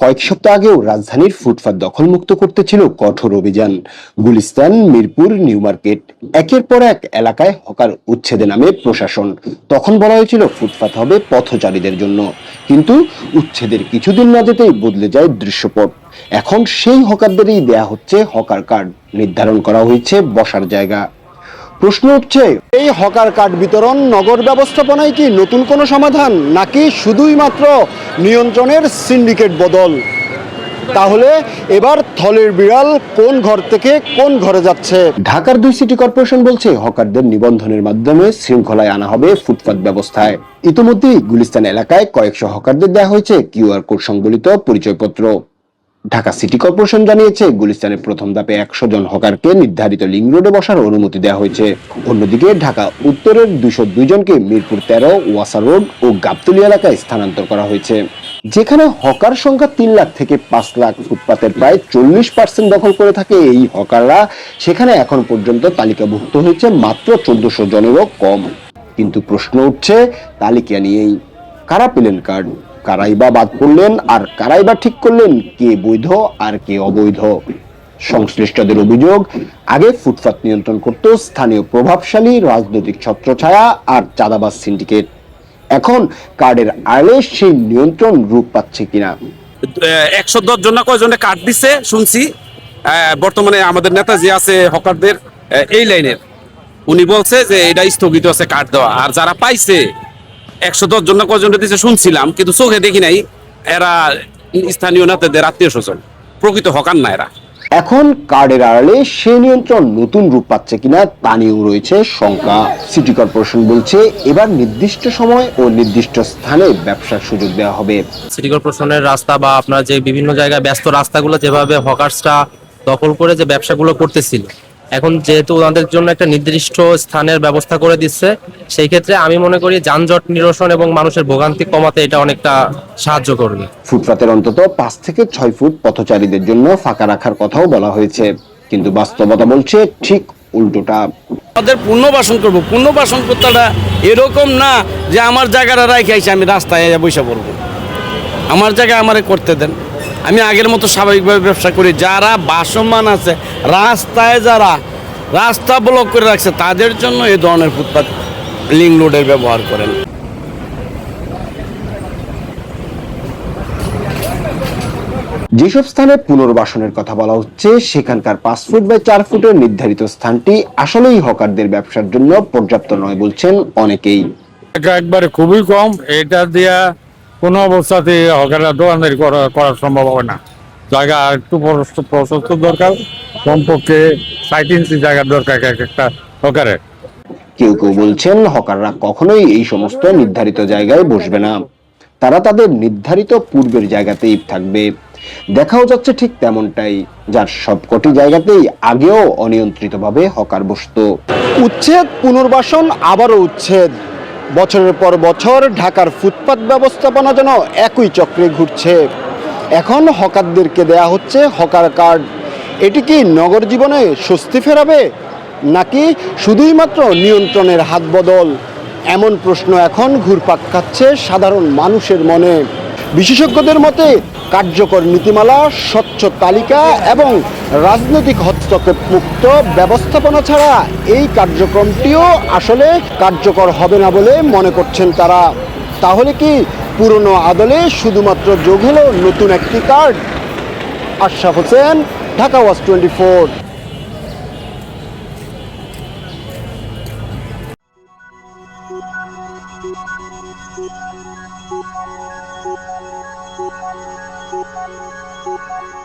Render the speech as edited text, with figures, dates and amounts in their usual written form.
কয়েক সপ্তাহ আগেও রাজধানীর ফুটপাত দখলমুক্ত করতে ছিল কঠোর অভিযান। গুলিস্তান, মিরপুর, নিউ মার্কেট, একের পর এক এলাকায় হকার উচ্ছেদে নামে প্রশাসন। তখন বলা হয়েছিল ফুটপাত হবে পথচারীদের জন্য, কিন্তু উচ্ছেদের কিছুদিন না যেতেই বদলে যায় দৃশ্যপট। এখন সেই হকারদেরই দেয়া হচ্ছে হকার কার্ড, নির্ধারণ করা হয়েছে বসার জায়গা। প্রশ্ন উঠছে, এই হকার কার্ড বিতরণ নগর ব্যবস্থাপনায় কি নতুন কোনো সমাধান, নাকি শুধুই মাত্র নিয়ন্ত্রণের সিন্ডিকেট বদল? তাহলে এবার থলের বিড়াল কোন ঘর থেকে কোন ঘরে যাচ্ছে? ঢাকার 2 সিটি কর্পোরেশন বলছে হকারদের নিবন্ধনের মাধ্যমে শৃঙ্খলায় আনা হবে ফুটপাত ব্যবস্থায়। ইতিমধ্যেই গুলিস্তান এলাকায় কয়েকশো হকারদের দেওয়া হয়েছে কিউআর কোড সংবলিত পরিচয়পত্র। ঢাকা সিটি কর্পোরেশন জানিয়েছে গুলিস্তানের প্রথম ধাপে 100 জন হকারকে নির্ধারিত লিং রোডে বসার অনুমতি দেওয়া হয়েছে। অন্যদিকে ঢাকা উত্তরের 202 জনকে মিরপুর 13, ওয়াসা রোড ও গাবতলী এলাকায় স্থানান্তর করা হয়েছে। যেখানে হকার সংখ্যা 3 লাখ থেকে 5 লাখ, ফুটপাতের প্রায় 40% দখল করে থাকে এই হকাররা, সেখানে এখন পর্যন্ত তালিকাভুক্ত হয়েছে মাত্র 1400 জনেরও কম। কিন্তু প্রশ্ন উঠছে তালিকা নিয়েই, কারা পেলেন কার্ড, কারাই বা বাদ পড়লেন, আর কারাই বা ঠিক করলেন কে বৈধ আর কে অবৈধ? সংশ্লিষ্টদের অভিযোগ, আগে ফুটপাত নিয়ন্ত্রণ করত স্থানীয় প্রভাবশালী রাজনৈতিক ছত্রছায়া আর চাঁদাবাজ সিন্ডিকেট। এখন কার্ডের আড়ালে সেই নিয়ন্ত্রণ রূপ পাচ্ছে কিনা। 110 জন না কয়জনে কার্ড দিচ্ছে শুনছি। বর্তমানে আমাদের নেতা যে আছে হকারদের এই লাইনের, উনি বলছে যে এটা স্থগিত আছে কার্ড দেওয়া। আর যারা পাইছে 110 জন না কয়জনে দিচ্ছে শুনছিলাম, কিন্তু চোখে দেখি নাই। এরা স্থানীয় নেতাদের আত্মীয় স্বজন, প্রকৃত হকার না এরা। এখন কার্ডের আড়ালে সেই নিয়ন্ত্রণ নতুন রূপ পাচ্ছে কিনা তা নিয়েও রয়েছে শঙ্কা। সিটি কর্পোরেশন বলছে এবার নির্দিষ্ট সময় ও নির্দিষ্ট স্থানে ব্যবসার সুযোগ দেওয়া হবে। সিটি কর্পোরেশনের রাস্তা বা আপনার যে বিভিন্ন জায়গায় ব্যস্ত রাস্তাগুলো যেভাবে হকার্সরা দখল করে যে ব্যবসাগুলো করতেছিল, এখন যেহেতু ওনাদের জন্য একটা নির্দিষ্ট স্থানের ব্যবস্থা করে দিচ্ছে, সেই ক্ষেত্রে আমি মনে করি যানজট নিরসন এবং মানুষের ভোগান্তি কমাতে এটা অনেকটা সাহায্য করবে। ফুটপাতের অন্তত 5 থেকে 6 ফুট পথচারীদের জন্য ফাঁকা রাখার কথাও বলা হয়েছে, কিন্তু বাস্তবতা বলছে ঠিক উল্টোটা। আমাদের পুনর্বাসন করব, পুনর্বাসন করতেটা এরকম না যে আমার জায়গাটা রাখে আইসি আমি রাস্তায় বসে পড়বো। আমার জায়গায় আমারে করতে দেন, আমি আগের মতো স্বাভাবিকভাবে ব্যবসা করি। যারা বাসমান আছে রাস্তায়, যারা রাস্তা ব্লক করে রাখছে, তাদের জন্য এই ধরনের ফুটপাত লিং রোডের ব্যবহার করেন। যেসব স্থানে পুনর্বাসনের কথা বলা হচ্ছে, সেখানকার 5 ফুট বাই 4 ফুটের নির্ধারিত স্থানটি আসলেই হকারদের ব্যবসার জন্য পর্যাপ্ত নয় বলছেন অনেকেই। একবারে খুবই কম, এটা দিয়া কোনো অবস্থাতে হকাররা দোকানদারি করা সম্ভব হবে না। জায়গা একটু প্রশস্ত দরকার, কমপক্ষে 60 ইঞ্চি জায়গার দরকার একটা হকারের। কেউ কেউ বলছেন হকাররা কখনোই এই সমস্ত নির্ধারিত জায়গায় বসবে না, তারা তাদের নির্ধারিত পূর্বের জায়গাতেই থাকবে। দেখাও যাচ্ছে ঠিক তেমনটাই, যার সবকটি জায়গাতেই আগেও অনিয়ন্ত্রিতভাবে হকার বসতো। উচ্ছেদ, পুনর্বাসন, আবারও উচ্ছেদ, বছরের পর বছর ঢাকার ফুটপাত ব্যবস্থাপনা যেন একই চক্রে ঘুরছে। এখন হকারদেরকে দেয়া হচ্ছে হকার কার্ড। এটি কি নগর জীবনে স্বস্তি ফেরাবে, নাকি শুধুই মাত্র নিয়ন্ত্রণের হাত বদল? এমন প্রশ্ন এখন ঘুরপাক খাচ্ছে সাধারণ মানুষের মনে। বিশেষজ্ঞদের মতে কার্যকর নীতিমালা, স্বচ্ছ তালিকা এবং রাজনৈতিক হস্তক্ষেপ মুক্ত ব্যবস্থাপনা ছাড়া এই কার্যক্রমটিও আসলে কার্যকর হবে না বলে মনে করছেন তারা। তাহলে কি পুরনো আদলে শুধুমাত্র যোগ হলো নতুন একটি card? Ashraf Hossain, Dhaka watch 24। Thank you.